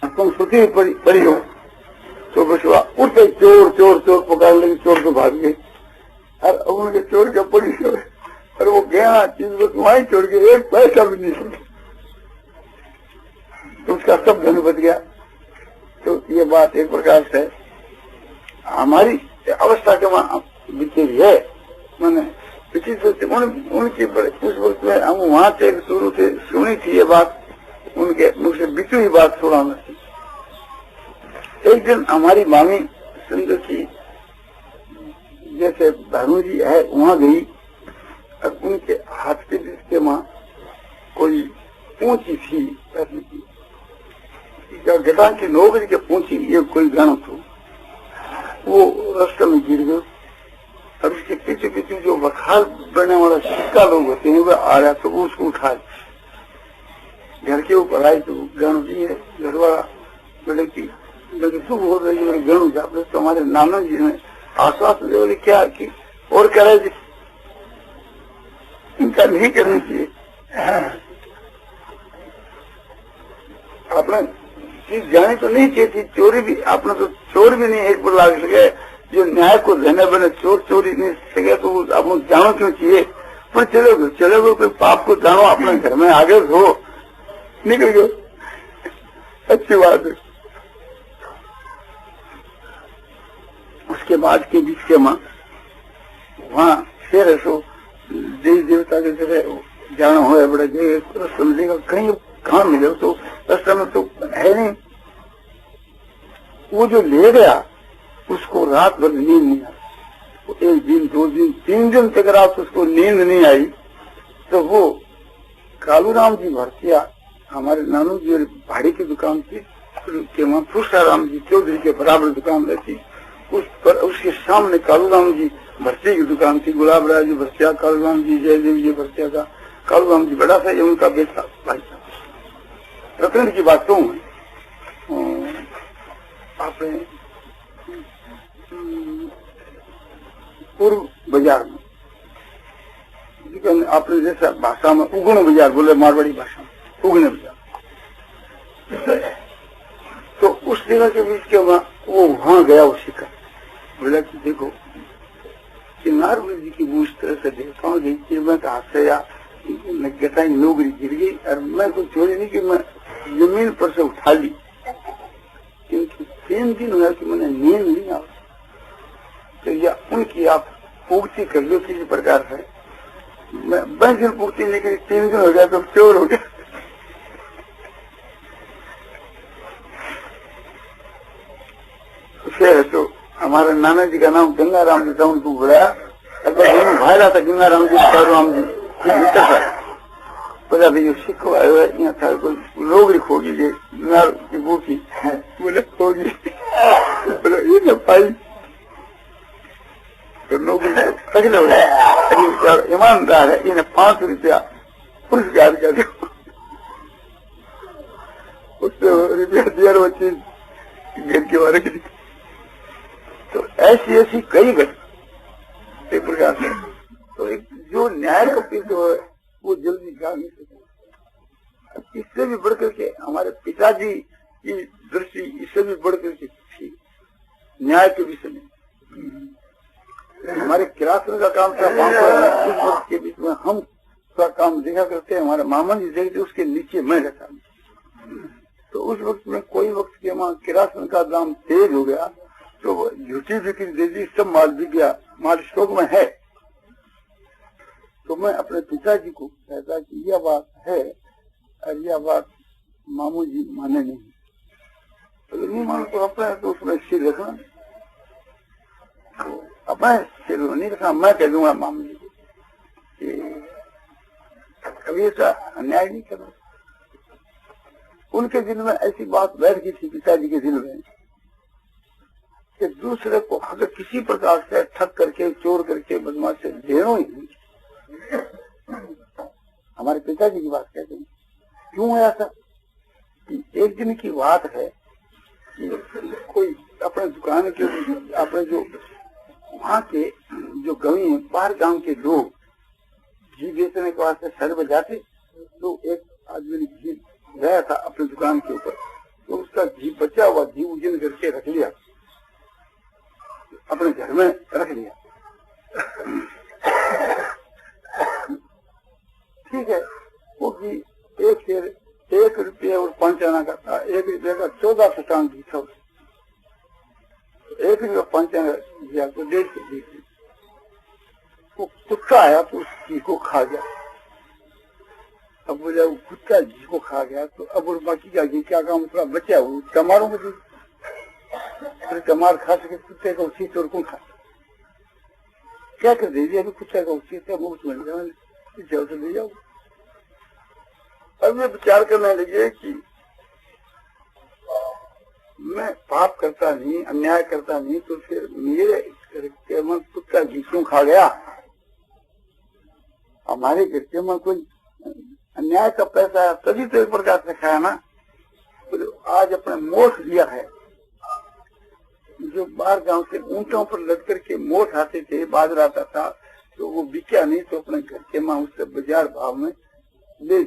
तुम सोती पड़ी हो तो बस उठते चोर चोर चोर पकड़ लेंगे, चोर तो भाग गए। और उनके चोर का पड़ी और वो गया चीज बस वहीं छोड़ के एक पैसा भी नहीं छोड़ा, तो उसका सब धन बच गया। तो ये बात एक प्रकार से हमारी अवस्था के वहां बीती है। मैंने उनकी उस वक्त में हम वहां से शुरू से सुनी थी ये बात, उनके मुझसे बीती हुई बात सुना। एक दिन हमारी मामी सिंधु की जैसे भानु जी है वहां गई और उनके हाथ पे जिसके वहां कोई ऊंची थी गटा की नौकरी के पूछी ये कोई गाना तो वो रास्ते में गिर गए और उसके पीछे पीछे जो बखाल बनने वाला सिक्का लोग होते हैं वह आ रहा तो वो उसको उठा घर के ऊपर आई तो गानू जी है घर वाला बोले की सुख हो रही है गानू जाते तो हमारे नाना जी ने आश्वासन दे क्या कि और करे इनका नहीं करनी चाहिए। आपने चीज जानी तो नहीं चाहिए थी, चोरी भी आपने तो चोर भी नहीं एक बार लाग सके, जो न्याय को देने बने चोर चोरी नहीं सके तो आप जानो क्यों चाहिए। पर चले गो कोई पाप को जानो अपने घर में आगे हो निकल गयो, अच्छी बात है। उसके बाद के बीच के माँ वहाँ फिर ऐसो देवी देवता के जगह जाना हो बड़ा जगह समझेगा कहीं कहाँ मिले तो रास्ते में तो है नहीं। वो जो ले गया उसको रात भर नींद नहीं आई, एक दिन 2 दिन 3 दिन तक रात उसको नींद नहीं आई। तो वो कालूराम जी भरतिया हमारे नानू जी भाड़ी की दुकान थी के वहाँ पुष्टाराम जी चौधरी के बराबर दुकान रहती, उस पर उसके सामने कालूराम जी भरती की दुकान थी। गुलाब राय जी भरतिया, कालूराम जी जयदेव जी भरतिया का, कालूराम जी बड़ा था, ये उनका बेटा भाई था। रतन की बात कहूँ आपने पूर्व बाजार में आपने जैसा भाषा में उगण बाजार बोले, मारवाड़ी भाषा में उगने बाजार, तो उस जगह के बीच के वो वहां गया उसी का बोला कि देखो कि नारवल जी की वो इस तरह से देखता हूँ देखिए मैं कहा से या गटाई नौकरी गिर गई और मैं कुछ चोरी नहीं कि मैं जमीन पर से उठा ली, क्योंकि 3 दिन हुआ कि मैंने नींद नहीं आ। तो या उनकी आप पूर्ति कर लो किसी प्रकार से, मैं 20 दिन पूर्ति नहीं करी, 3 दिन हो गया तो चोर हो गया। फिर तो हमारे नाना जी का नाम गंगाराम जी था, उनको बुलाया दोनों भाई रहा था गंगाराम जी कालूराम जी बोला भाई सिख आयो है यहाँ था कोई नौकरी खोगी की बूटी बोले खोगी बोला ये न पाई तो नौकरी अगले हो ईमानदार है, इन्हें 5 रुपया पुरस्कार कर दो, उससे रुपया दिया वो चीज घर के बारे की। तो ऐसी कई घटना एक प्रकार से तो एक जो न्याय का पीछे हो वो जल्दी जा नहीं सकता। इससे भी बढ़कर के हमारे पिताजी की दृष्टि इससे भी बढ़कर के थी न्याय के विषय में। हमारे किरासन का काम था उस वक्त के बीच में हम का काम देखा करते हैं, हमारे मामा जी देखते उसके नीचे मैं रहता। तो उस वक्त में कोई वक्त के वहाँ किरासन का दाम तेज हो गया तो झूठी बिक्री दे दी, सब माल बिक गया, माल स्टॉक में है। तो मैं अपने पिताजी को कहता कि यह बात है और यह बात मामू जी माने नहीं, तो नहीं मानो तो अपना तो उसमें सिर रखना, तो अपना सिर नहीं रखना। मैं कह दूंगा मामू जी को कभी ऐसा अन्याय नहीं करना। उनके दिल में ऐसी बात बैठ गई थी पिताजी के दिल में कि दूसरे को अगर किसी प्रकार से ठग करके चोर करके बदमाश से देना ही नहीं। हमारे पिताजी की बात कहते हैं क्यों है ऐसा कि एक दिन की बात है कि कोई अपने दुकान के अपने जो वहाँ के जो गवी हैं बाहर गांव के लोग घी बेचने के वास्ते शहर में जाते, तो एक आदमी ने घी गया था अपनी दुकान के ऊपर, तो उसका उसका घी बचा हुआ घी उजन करके रख लिया, अपने घर में रख लिया। ठीक है, वो घी एक शेर 1 रुपये और 5 आना का था, 1 रुपये का 14 शतांश घी था। 1 रुपये 5 आना दिया तो 150 घी। वो कुत्ता आया तो उस घी को खा गया। अब वो जब कुत्ता घी को खा गया तो अब और बाकी का घी क्या काम, थोड़ा बचा वो चमारों में दी, चमार खा सके, कुत्ते का उसी चोर कौन खा, क्या कर दीजिए, अभी कुत्ते का उसी से मुफ्त मिल जाए, ले जाओ। अब ये विचार करने लगे कि मैं पाप करता नहीं, अन्याय करता नहीं, तो फिर मेरे घर में कुत्ता घी क्यों खा गया। हमारे घर के में कोई अन्याय का पैसा है तभी तो एक प्रकार से खाया ना। तो आज अपने मोठ लिया है, जो बाहर गांव से ऊंटों पर लग करके मोठ आते थे, बाजरा आता था, तो वो बिका नहीं तो अपने घर के माँ उससे बाजार भाव में ले,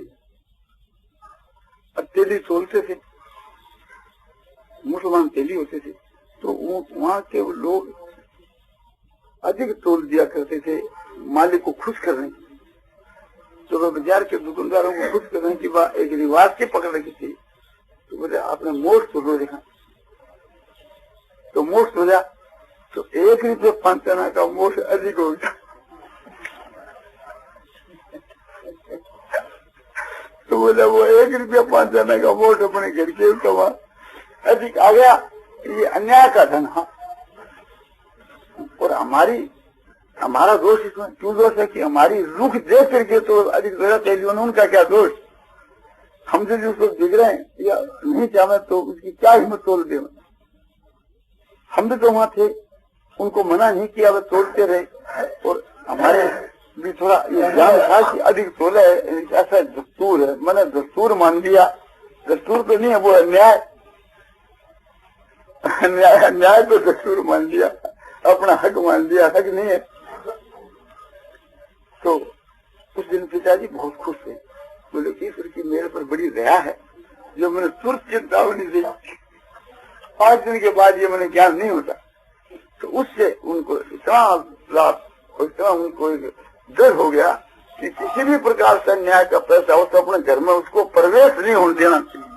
और तेली तोलते थे, मुसलमान तेली होते थे, तो वहाँ के लोग अधिक तोल दिया करते थे मालिक को खुश करने की। तो वह बाजार के दुकानदारों को खुश करने की बात एक रिवाज से पकड़ रखी थी। तो बोले आपने मोठ तोलो देखा, तो मोठ तोला तो 1 रुपये 5 आना का मोठ अधिक हो गया। तो बोले वो 1 रुपया 5 आना का मोठ अपने घर के कमा अधिक आ गया, ये अन्याय का धन। हाँ, और हमारा दोष इसमें क्यों दोष है कि हमारी रुख देख करके तो अधिक तेलियों ने, उनका क्या दोष, हमसे जो उसको दिख रहे हैं या नहीं चाहे तो उसकी क्या हिम्मत तोड़ दे। हम भी तो वहां थे, उनको मना नहीं किया, वे तोड़ते रहे, और हमारे भी थोड़ा ये ज्ञान था कि अधिक तोले, ऐसा दस्तूर है, मैंने दस्तूर मान लिया। दस्तूर तो नहीं है, वो न्याय, न्याय तो दस्तूर मान लिया, अपना हक मान लिया, हक नहीं है। तो उस दिन पिताजी बहुत खुश थे, बोले ईश्वर की मेरे पर बड़ी दया है जो मैंने तुरंत चेतावनी दी, 5 दिन के बाद ये मैंने ज्ञान नहीं होता। तो उससे उनको इतना लाभ और इतना उनको डर हो गया कि किसी भी प्रकार से न्याय का पैसा हो तो अपने घर में उसको प्रवेश नहीं होने देना चाहिए।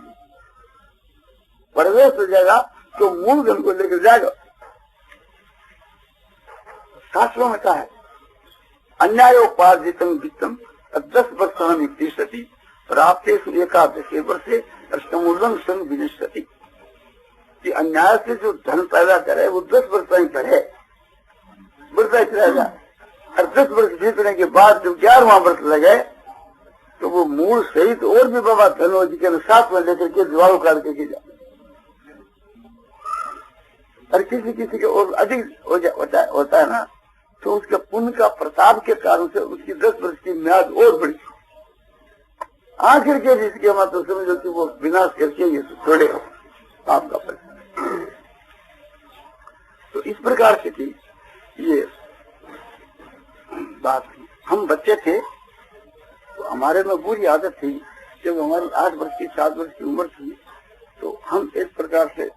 प्रवेश हो जाएगा तो मूलधन को लेकर जाएगा। शास्त्रों में कहा है अन्यायोपार्जितम वित्तम 10 वर्षाणि तिष्ठति प्राप्तेषु 11 वर्षे अष्टमूर्धं सन विनश्यति, कि अन्याय से जो धन पैदा करे वो 10 वर्ष पर है, बढ़ता चलेगा, और 10 वर्ष बीतने के बाद जब 11वां वर्ष लगे तो वो मूल सहित और भी बाबा धन के साथ में लेकर के जुआल काट के जाए, और किसी के और अधिक होता है ना, तो उसके पुण्य का प्रताप के कारण से उसकी 10 वर्ष की म्याद और बढ़ी, आखिर के जिसके मतलब समझो कि वो विनाश करके ये छोड़े आपका पैसा। तो इस प्रकार से थी ये बात थी। हम बच्चे थे तो हमारे में बुरी आदत थी, जब हमारी 8 वर्ष की 7 वर्ष की उम्र थी तो हम एक प्रकार से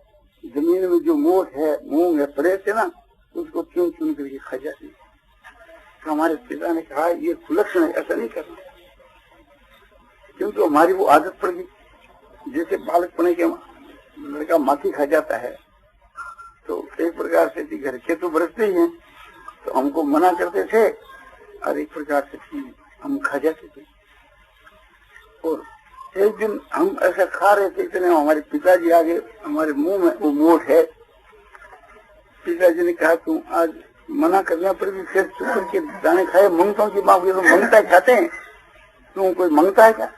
जमीन में जो मोठ है, मूंग है, पड़े थे ना, उसको चुन चुन करके खा जाती। तो हमारे पिता ने कहा ये कुलक्षण है, ऐसा नहीं करना, क्योंकि हमारी वो आदत पड़ गई। जैसे बालक पढ़ने के लड़का माखी खा जाता है, तो एक प्रकार से घर के तो बरसते ही हैं, तो हमको मना करते थे, और एक प्रकार से हम खा जाते थे। और एक दिन हम ऐसा खा रहे थे, इतने हमारे पिताजी आगे, हमारे मुंह में वो मोठ है। पिताजी ने कहा तुम आज मना करने पर भी फिर चुप करके दाने खाए, मंगतों की माँ तो मंगता खाते हैं, तुम कोई मंगता है क्या?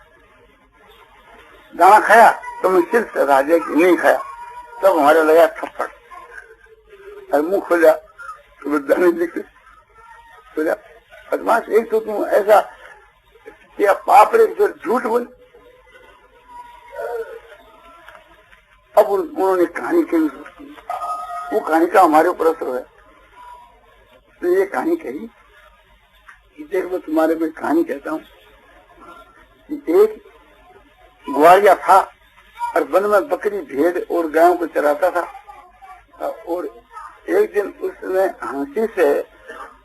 दाना खाया तो मैं सिर्फ राजा की नहीं खाया, तब हमारे लगा थप्पड़, और मुंह खोला तो दाने दिखते। खोला बदमाश, एक तो तुम ऐसा किया पाप रे, जो झूठ बोल। अब उन्होंने कहानी कही, वो कहानी का हमारे ऊपर असर है। तो ये कहानी कही कि देख मैं तुम्हारे में कहानी कहता हूँ। एक ग्वालिया था, और वन में बकरी भेड़ और गायों को चराता था। और एक दिन उसने हंसी से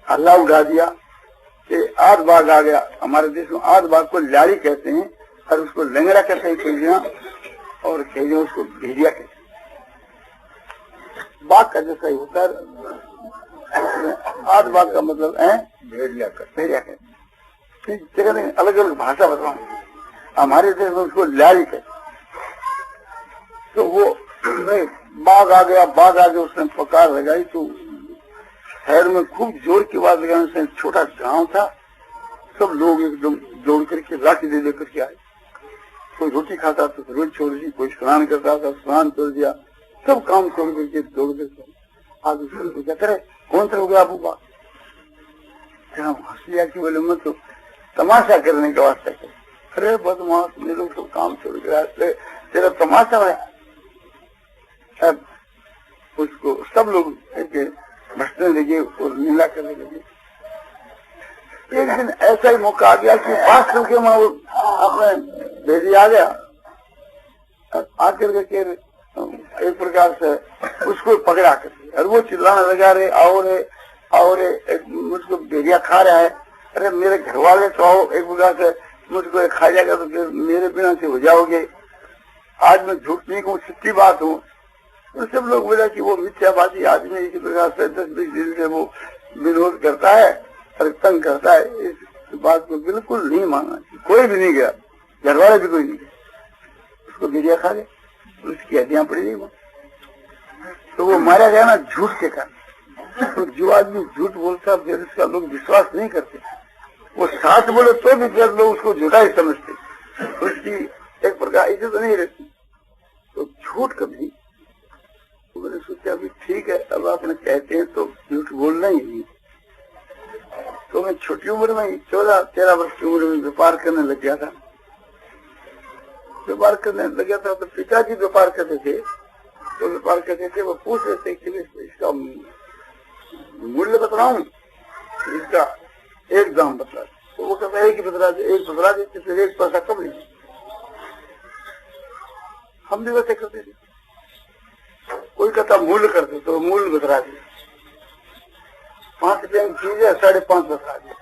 हल्ला उड़ा दिया कि आध बाघ आ गया। हमारे देश में आध बाघ को लाड़ी कहते हैं और उसको लंगड़ा कहते हैं खेजिया, और खेजिया उसको भेड़िया कहते हैं। बाघ का जैसा ही होता है, आध बाघ का मतलब है भेड़िया कहते हैं। जगह अलग अलग भाषा बताऊं, हमारे देश में उसको लाड़ी कहते हैं। तो वो बाघ आ गया, बाघ आ गया, उसने पुकार लगाई तो शहर में खूब जोर की आवाज लगाने से, छोटा गांव था, सब लोग एकदम दौड़ करके लाठी दे लेकर के आए। कोई रोटी खाता तो रोटी छोड़ दी, कोई स्नान करता था स्नान कर दिया, सब काम छोड़ करके दौड़ करके आज उसको पूछा करे कौन सा हो गया आपू बात, हंस लिया कि बोले मैं तो तमाशा करने के वास्ते। अरे बदमाश, मेरे लोग सब काम छोड़ गया, तेरा तमाशा है। अब उसको सब लोग भटकने लगे और नीला करने लगे। एक दिन ऐसा ही मौका आ गया कि 5 के में अपने भेजी आ गया, आकर के एक प्रकार से उसको पकड़ा कर, और वो चिल्लाने लगा, रे आओ रे आओ रे, मुझको भेड़िया खा रहा है। अरे मेरे घर वाले तो आओ, एक प्रकार से मुझको खा जाएगा तो फिर मेरे बिना से हो जाओगे। आज मैं झूठ नहीं कहूँ, सच्ची बात हूँ। तो सब लोग बोला कि वो मिथ्याबाजी आदमी इसी प्रकार से 10-20 दिन से वो विरोध करता है और तंग करता है। इस बात को बिल्कुल नहीं माना, कोई भी नहीं गया, घर वाले भी कोई नहीं गया। उसको भेड़िया खा गए, उसकी हड्डियां पड़ी गई, तो वो मारा गया ना झूठ के कारण। तो जो आदमी झूठ बोलता फिर उसका लोग विश्वास नहीं करते, वो सच बोले तो भी फिर लोग उसको झूठा ही समझते, उसकी एक प्रकार इज्जत तो नहीं रहती। तो झूठ कभी, तो मैंने सोचा अभी ठीक है, अब आपने कहते हैं तो झूठ बोलना ही नहीं। तो मैं छोटी उम्र में 14-13 वर्ष की उम्र में व्यापार करने लग गया था। व्यापार करने लग गया था तो पिताजी व्यापार करते थे, तो व्यापार करते थे, वो पूछ रहे थे कि इसका मूल्य बतलाऊं, इसका एक दाम बतला। तो वो कहता है एक बतला देते, फिर 1 पैसा कम लीजिए। हम भी वैसे करते थे, कोई कहता मूल्य करते तो मूल्य बतला दिया। 5 रुपये की चीज है, 5.5 बतला दिया,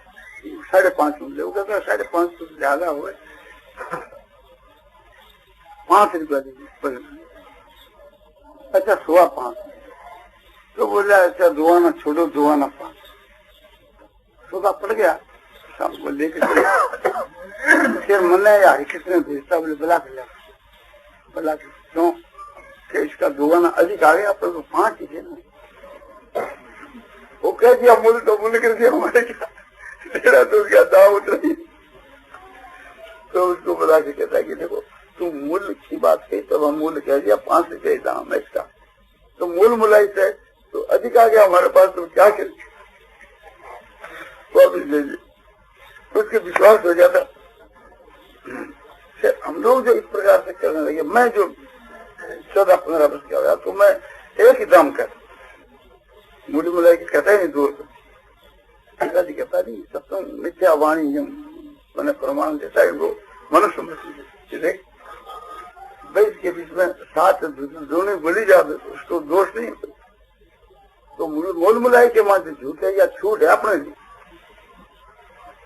5.5 मूल्य। वो कहता 5.5 तो ज्यादा हुआ, 5 रुपया दीजिए। अच्छा 5.25, तो बोला अच्छा दुआना छोड़ो, दुआना 5। सौदा पड़ गया, शाम को लेकर फिर मन यार किसने भेजता, बोले बला के क्यों कि इसका दुआना अधिक आ गया, पर तो 5 ही थे ना। वो कह दिया मूल्य तो मूल्य कर दिया, हमारे क्या तेरा तो क्या दाव उतरा ही। तो उसको बता के कहता है कि देखो तुम मूल्य की बात कही, तब हम मूल्य कह दिया 5 रुपये दाम एक्स्ट्रा, तो मूल मुलाई से तो अधिक आ गया हमारे पास, तो क्या करें, वापिस ले लीजिए। उसके विश्वास हो जाता। हम लोग जो इस प्रकार से करने लगे, मैं जो 14-15 वर्ष का हो, तो मैं एक ही दाम कर मूल्य मुलाई के कहता ही नहीं, 2 रुपये कहता नहीं। सत्संग मिथ्या वाणी मैंने प्रमाण देता है, वो मनुष्य में भाई इसके बीच में साथ दोनों बोली जाते, उसको दोष नहीं। तो मूल मुलाई के माध्यम झूठ है या छूट है अपने लिए,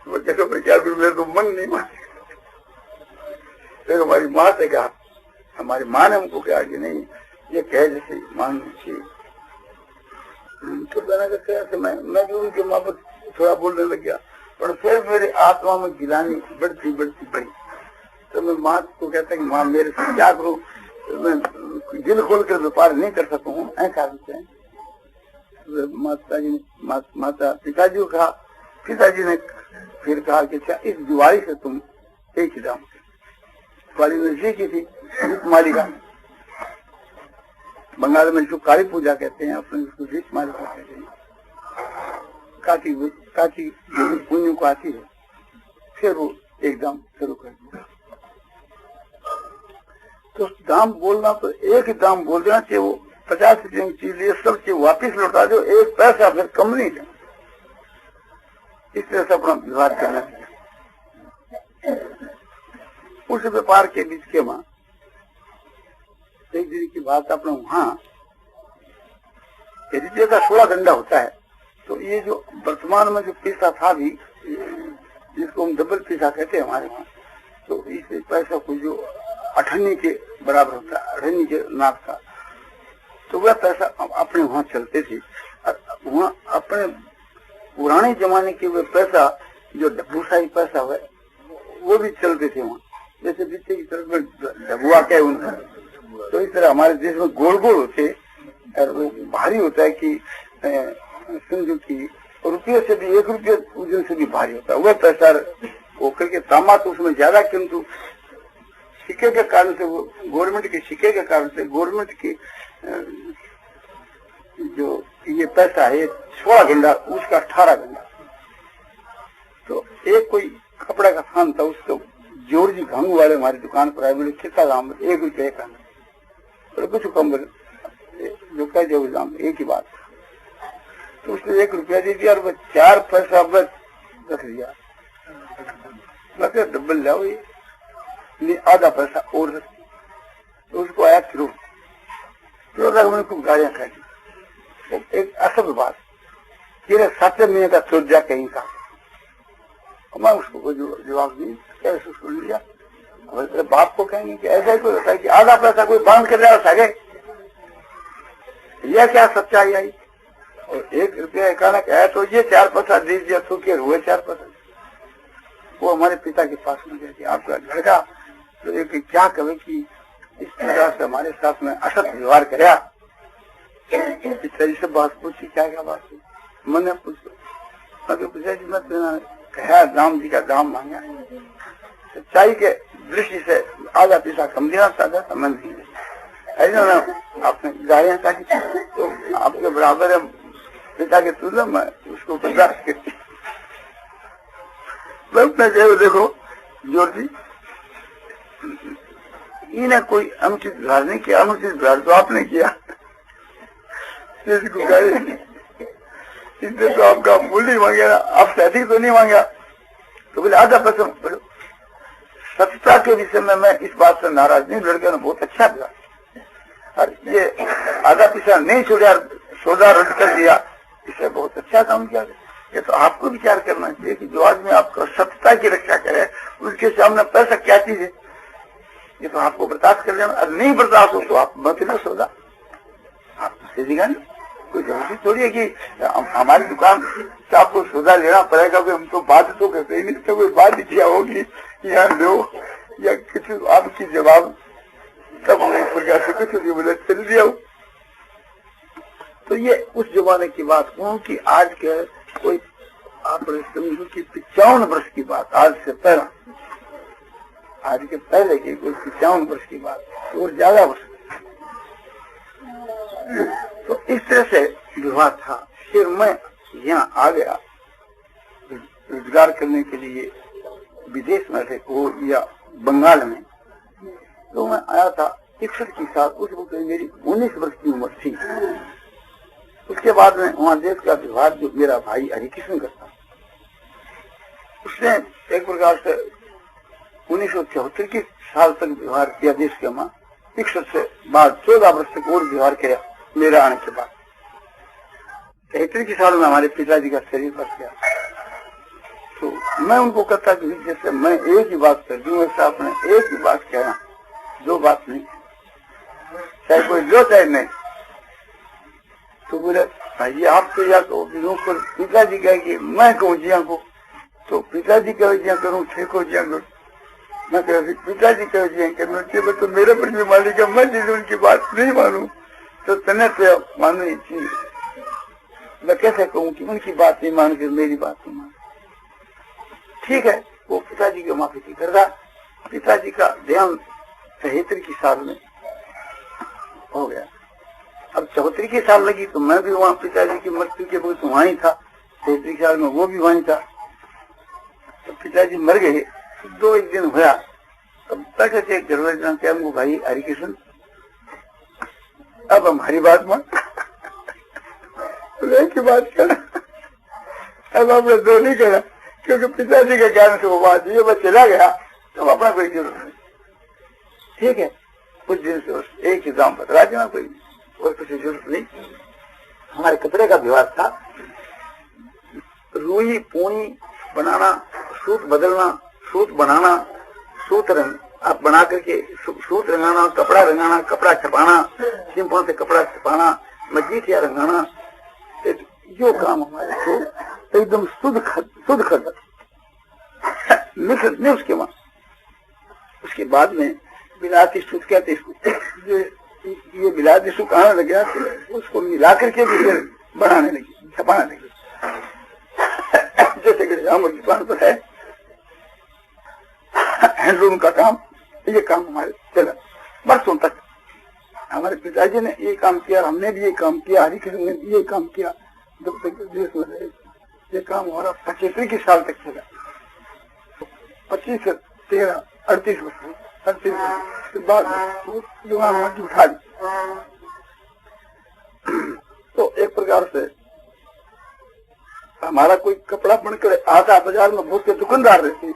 वो कहते क्या मेरे तो मन नहीं माने। फिर हमारी माँ से कहा, हमारी माँ ने हमको कहा कि नहीं ये कहे जैसे माननी चाहिए। तो मैं भी उनके माँ पर थोड़ा बोलने लग गया, पर फिर मेरे आत्मा में गिलानी बढ़ती बढ़ी। तो मैं माँ को कहता कि माँ मेरे से क्या करूं, तो मैं दिल खोल कर व्यापार नहीं कर सकता हूँ, ऐसा माता पिताजी को कहा। पिताजी ने फिर कहा कि अच्छा इस दिवाली से तुम एक ही दाम, दिवाली नजदीक की थी, दीपमालिका बंगाल में जो काली पूजा कहते हैं, अपने उसको दीपमालिका कहते हैं, काटी पुण्य को आती है। फिर वो एक दाम शुरू कर दिया। तो दाम बोलना तो एक ही दाम बोल देना चाहिए, वो 50 रुपये की चीज लिए सब चीज वापिस लौटा दो, 1 पैसा फिर कम नहीं है। इस तरह से अपना व्यवहार करना चाहिए। उस व्यापार के बीच के मां कई दिन की बात अपने वहाँ रुपये का 16 गंडा होता है। तो ये जो वर्तमान में जो पैसा था भी, जिसको हम डबल पैसा कहते हैं हमारे वहाँ, तो इस पैसा को जो 18 के बराबर होता है, 18 के नाप का, तो वह पैसा अपने वहाँ चलते थे। वहाँ अपने पुराने जमाने के वे पैसा जो डब्बूशाही पैसा है वो भी चलते थे वहाँ, जैसे बीते की तरफ में डबुआ क्या है उनका। तो इस तरह हमारे देश में गोल गोल होते और वो भारी होता है कि समझो कि रुपये से भी 1 रुपये वजन से भी भारी होता है वह पैसा वो करके। तांबा तो उसमें ज्यादा, किंतु सिक्के के कारण से, वो गवर्नमेंट के सिक्के के कारण से, गवर्नमेंट की जो ये पैसा है 16 गंडा, उसका 18 गंडा। तो एक कोई कपड़ा का थान था, उसको जोरजी घंगू वाले हमारी दुकान पर आए, बोले कितना दाम? 1 रुपये का। तो कुछ कम जो कह जो दाम एक ही बात। तो उसने 1 रुपया दे दिया और वह 4 पैसा बस रख दिया। लगे डबल लाओ, ये आधा पैसा और रख। तो उसको आया फिर मैंने खूब गाड़ियां खाई। एक असल बात, तेरे 7 महीने का सोचा कहीं का, मैं उसको जवाब दी, कैसे सुन लिया। तेरे बाप को कहेंगे कि ऐसा ही कोई होता है कि आधा पैसा कोई बांध कर रहा है, यह क्या सच्चाई आई? और 1 रुपया अचानक आया तो ये 4 पैसा दे दिया, तो क्या हुए 4 पैसा? वो हमारे पिता के पास में गए, आपका लड़का तो एक क्या कहे कि इस प्रकार से हमारे साथ में असत व्यवहार कराया। पिताजी से बात पूछी, क्या क्या बात हुई? मैंने पूछा, पिताजी मैं कहा राम जी का दाम मांगा, सच्चाई के दृष्टि से आधा पैसा कम देना चाहता था, मैं नहीं ऐसा ना। आपने गाड़ियां काटी तो आपके बराबर है पिता के तुल्य, मैं उसको बर्दाश्त करती। देखो जोर जी, इन्हें कोई अनुचित व्यवहार नहीं किया, अनुचित व्यवहार तो आपने किया। इसने तो आपका मूल्य ही मांगा, आपसे अधिक तो नहीं मांगा। तो बोले आधा पैसा। बोलो सत्यता के विषय में मैं इस बात से नाराज नहीं, लड़के ने बहुत अच्छा किया और ये आधा पैसा नहीं छोड़ा, सौदा रद्द कर दिया, इसे बहुत अच्छा काम किया। ये तो आपको विचार करना चाहिए कि जो आदमी आपको सत्यता की रक्षा करे, उसके सामने पैसा क्या चीज है, ये तो आपको बर्दाश्त कर लेना। और नहीं बर्दाश्त हो तो आप मत ना सौदा, आप सीधीगा नहीं। कोई जरूरी थोड़ी है कि हमारी दुकान से आपको सौदा लेना पड़ेगा, हम तो बात तो करते ही नहीं, तो कोई बात क्या होगी यहाँ लो या कुछ आपकी जवाब तब एक प्रकार से कुछ नहीं बोले चल दिया। तो ये उस जमाने की बात हूँ कि आज के कोई आपने समझो कि 55 वर्ष की बात, आज से पहला, आज के पहले की कोई 55 वर्ष की बात और ज्यादा वर्ष। तो इस तरह से विवाह था। फिर मैं यहाँ आ गया रोजगार करने के लिए, विदेश में थे वो या बंगाल में। तो मैं आया था 61 की साल, उस वक्त मेरी 19 वर्ष की उम्र थी। उसके बाद में वहाँ देश का व्यवहार जो मेरा भाई हरिकृष्ण करता, उसने एक प्रकार से 1974 की साल तक व्यवहार किया देश के। वहाँ 61 से बाद 14 वर्ष तक और व्यवहार किया मेरा आने के बाद। 73 की साल में हमारे पिताजी का शरीर बच गया। तो मैं उनको कहता कि जैसे मैं एक ही बात कर दूं, वैसे आपने एक ही बात कहना, 2 बात नहीं, चाहे कोई लो चाहे नहीं। तो बोले भाई आप तो या तो पिताजी कहे कि मैं कहूँ जिया को, तो पिताजी कहे जिया करूँ, ठेको जिया करूँ। मैं कह पिताजी कहे जिया करूँ, तो मेरे पर भी मालिक है, मैं जिसे उनकी बात नहीं मानू तो तने तो मानू ही चाहिए। मैं कैसे कहूँ कि उनकी बात नहीं मान के मेरी बात नहीं मान। ठीक है, वो पिताजी की माफी की कर रहा। पिताजी का ध्यान 73 की साल में हो गया। अब 74 की साल लगी तो मैं भी वहाँ पिताजी की मृत्यु के वक्त वहाँ ही था। 73 की साल में वो भी वहीं था। तो पिताजी मर गए, 2-1 दिन हुआ, तब तक एक जरूरत हमको भाई हरिकृष्ण अब हमारी बात मान की बात करना। अब आपने 2 नहीं करा, क्योंकि पिताजी के कारण से वो बात ये बस चला गया, तो अपना कोई जरूरत नहीं। ठीक है, कुछ दिन से एक ही दाम बदला देना, कोई और कुछ जरूरत नहीं। हमारे कपड़े का व्यवहार था, रुई पूनी बनाना, सूत बदलना, सूत बनाना, सूत रंग आप बना करके सूत रंगाना, कपड़ा रंगाना, कपड़ा छपाना, सिंपल से कपड़ा छपाना, मजीठिया रंगाना, जो काम हमारे को एकदम शुद्ध खत निकलने उसके बाद। उसके बाद में बिलाती सूत कहते ये बिलाती सूत आने लग गया, तो उसको मिला करके भी फिर बनाने लगी, छपाने लगी। जैसे कि हमारी दुकान पर है हैंडलूम का काम, ये काम हमारे चला बरसों तक। हमारे पिताजी ने ये काम किया, हमने भी ये काम किया, हरिकृष्ण ने भी ये काम किया, जब तक देश में रहे। ये काम हमारा 25 साल तक चला, 25 से 13 38 वर्ष, 38 वर्ष के बाद जुबान उठा दी। तो एक प्रकार से हमारा कोई कपड़ा बनकर आता बाजार में, बहुत से दुकानदार रहते,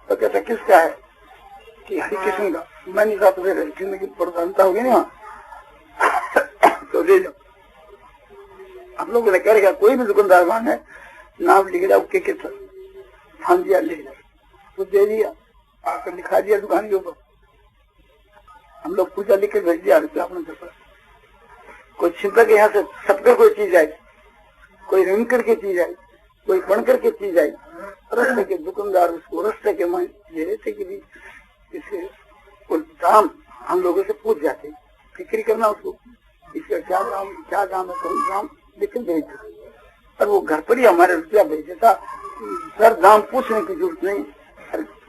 तो कहता किसका है कि हरिकृष्ण का। मैंने कहा तो फिर हरिकृष्ण की प्रधानता होगी ना, तो ले जाओ। हम लोगों ने कह रखा कोई भी दुकानदार मांगे नाम लिख जाओ के थान दिया, ले जाओ, तो दे दिया, आकर लिखा दिया दुकान के ऊपर। हम लोग पूजा लिख के भेज दिया रुपया अपने घर पर। कोई छिपा के यहाँ से छपकर कोई चीज आई, कोई रंग करके चीज आई, कोई बन करके चीज आई, रस्ते के दुकानदार उसको रस्ते के मान ले रहते कि इसे दाम हम लोगों से पूछ जाते, फिक्र करना उसको इसका क्या दाम है, कोई दाम लेकिन भेज दो। और वो घर पर ही हमारे रुपया भेज देता, सर दाम पूछने की जरूरत नहीं।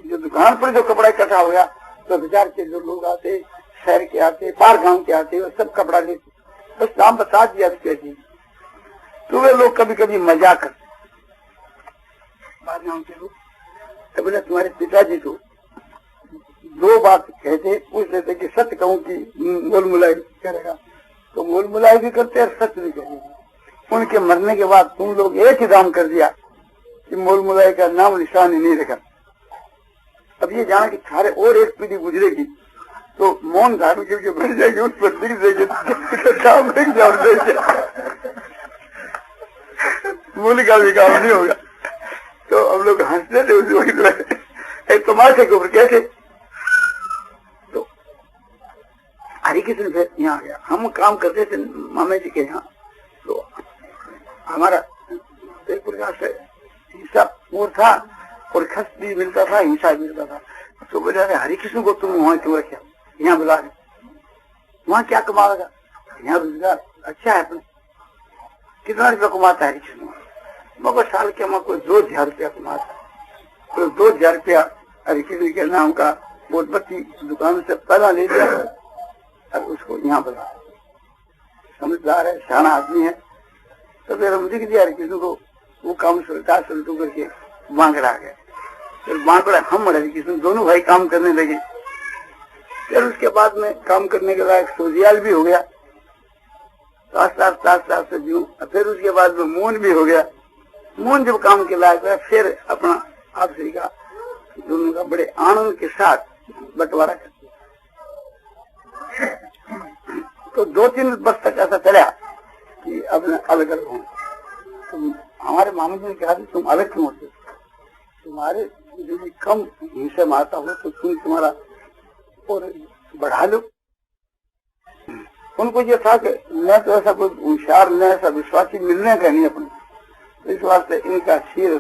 जो दुकान पर जो कपड़ा इकट्ठा हो गया, तो बाजार के जो लोग आते, शहर के आते, बाहर गांव के आते, वो सब कपड़ा लेते, बस दाम बता दिया रुपया जी। तो वे लोग कभी कभी मजाक करते, बाहर गांव के लोग। कभी ना तुम्हारे पिताजी तो 2 बात कहते, पूछ लेते कि सत्य कहूँ कि मोल मुलाई करेगा, तो मोल मुलाई भी करते और सत्य भी करेगा। उनके मरने के बाद तुम लोग एक ही दाम कर दिया कि मोल मुलाई का नाम निशान ही नहीं रखा। अब ये जाना कि सारे और एक पीढ़ी गुजरेगी तो मौन धारण करके बैठ जाएगी, उस पर लिख देगी काम लिख जाओ, मूल का भी काम नहीं होगा। तो हम लोग हंसते थे उस वक्त में, एक तमाशे के ऊपर कैसे। तो हरिकृष्ण फिर यहाँ आ गया, हम काम करते थे मामा जी के यहाँ, तो हमारा एक प्रकार से हिस्सा और था और खस भी मिलता था, हिंसा भी मिलता था। तो बोले हरिकृष्ण को तुम वहां क्यों रखे, यहाँ बुला रहे, वहां क्या कमाएगा, यहाँ रोजगार अच्छा है अपने। कितना रुपया कमाता है हरिकृष्ण, मगर साल के हमारे कोई 2000 रुपया कमाता, तो 2000 रुपया हरिकृष्ण के नाम का मोमबत्ती दुकान से पहला ले लिया और उसको यहाँ बुला। समझदार है, सियाना आदमी है, तो फिर हम लिख दिया हरिकृष्ण को, वो काम सरकार शुरू करके बांकड़ा गया। फिर बांकड़ा हम और हरिकृष्ण दोनों भाई काम करने लगे। फिर उसके बाद में काम करने के बाद सोजियाल भी हो गया, साथ से जीव। फिर उसके बाद में मोहन भी हो गया। मोहन जब काम के लायक है, फिर अपना आप श्री का दोनों का बड़े आनंद के साथ बंटवारा करते। तो 2-3 वर्ष तक ऐसा चला कि अब अलग अलग हो। हमारे मामा जी ने कहा तुम अलग क्यों होते, तुम्हारे यदि कम हिस्से में आता हो तो तुम तुम्हारा और बढ़ा लो। उनको ये था कि मैं तो ऐसा कोई होशियार, न ऐसा विश्वासी मिलने का नहीं अपने, इस वास्ते इनका शीर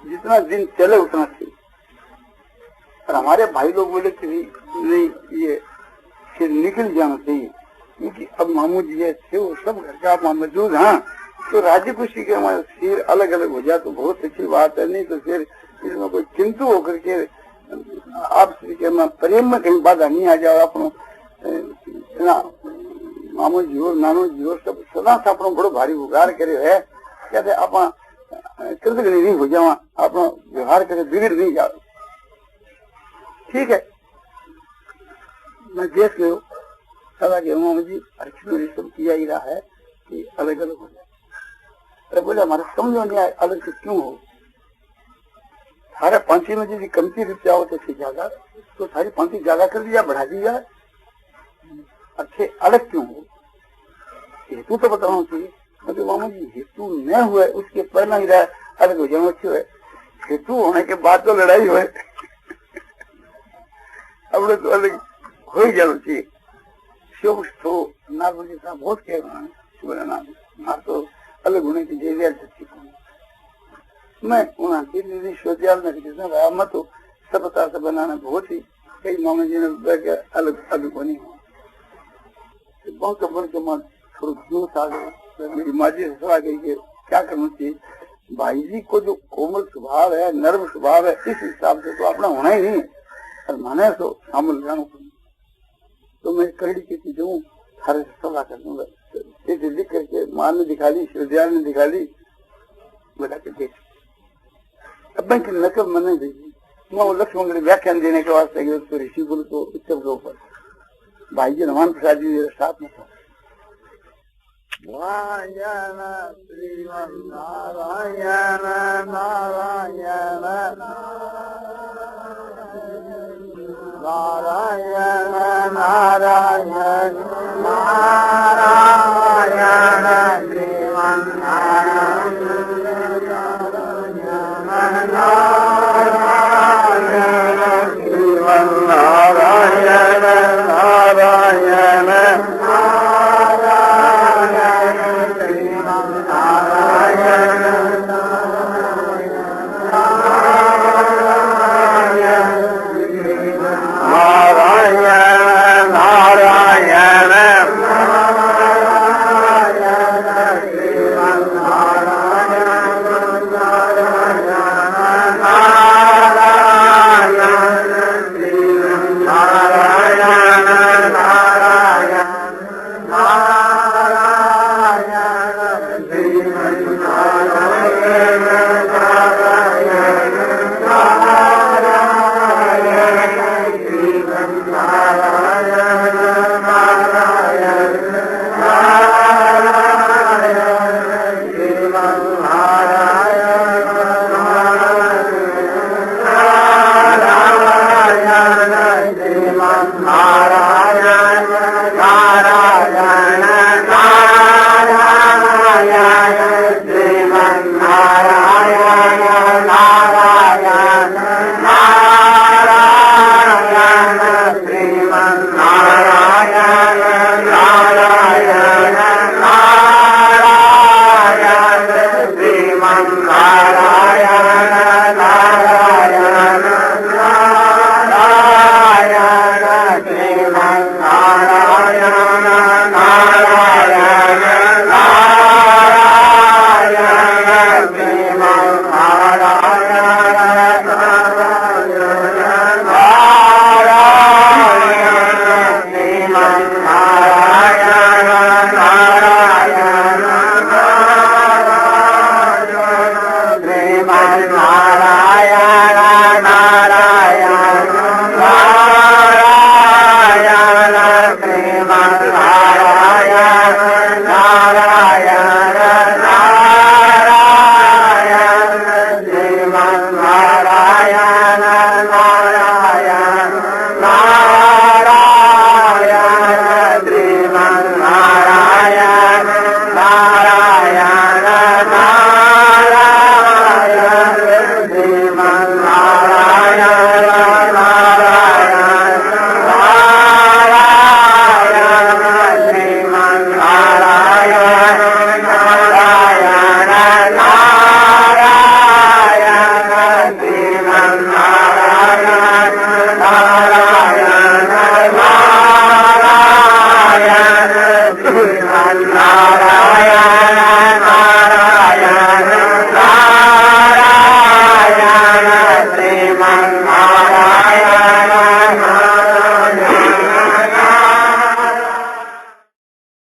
जितना दिन चले उतना शीर। और हमारे भाई लोग बोले कि नहीं ये शीर निकल जाना चाहिए, क्योंकि अब मामू जी थे वो सब घर का मौजूद। हाँ, तो राज्य खुशी के हमारे सिर अलग अलग हो जाए तो बहुत अच्छी बात है, नहीं तो फिर इसमें कोई चिंतु होकर के आप प्रेम में कहीं बाधा नहीं आ जाए। अपनो मामू जी और नानू जी और सब सदा से अपनो बड़ो भारी उगार करे है, कहते आप कृतज्ञ नहीं हो जावा, अपना व्यवहार करे बिगड़ नहीं जाओ। ठीक है, मैं देख लो सदा के मामू जी हरिकृष्ण सब किया ही रहा है कि अलग अलग हो जाए। अरे बोले हमारे समझ नहीं आए अलग से क्यों हो, सारे पांची में यदि कमती रुपया हो तो ज्यादा, तो सारी पांची ज्यादा कर दिया, बढ़ा दिया। अच्छे अलग क्यों हो? हेतु तो बताना चाहिए। मतलब मामा जी हेतु न हुए उसके पहला ही रहा अलग हो जाना अच्छी है, हेतु होने के बाद तो लड़ाई हुए अपने तो अलग हो ही जाना चाहिए। शिव तो नारद जी साहब बहुत कह रहा है, शिव नाम तो अलग होने की जरूरत है। मैं उनकी विश्वविद्यालय में किसी रहा मैं तो सबता से बनाना बहुत ही कई मामा जी ने अलग अलग बनी हुआ बहुत बन के मैं थोड़ा जोश आ गया। मेरी माँ जी से सलाह गई कि क्या करना चाहिए, भाई जी को जो कोमल स्वभाव है, नर्म स्वभाव है, इस हिसाब से तो अपना होना ही नहीं है और माने तो शामिल जाना। तो मैं करड़ी की चीजों हर सलाह कर दूंगा। लिख करके माँ ने दिखा दी, विश्वविद्यालय ने दिखा दी, बोला के देख अब मैं नकल मैंने देखी। मैं वो लक्ष्मण के व्याख्यान देने के वास्ते गए उसको ऋषिकुल को उत्सव के ऊपर, भाई जी रमान प्रसाद जी साथ में था। नारायण श्रीमन नारायण नारायण नारायण नारायण नारायण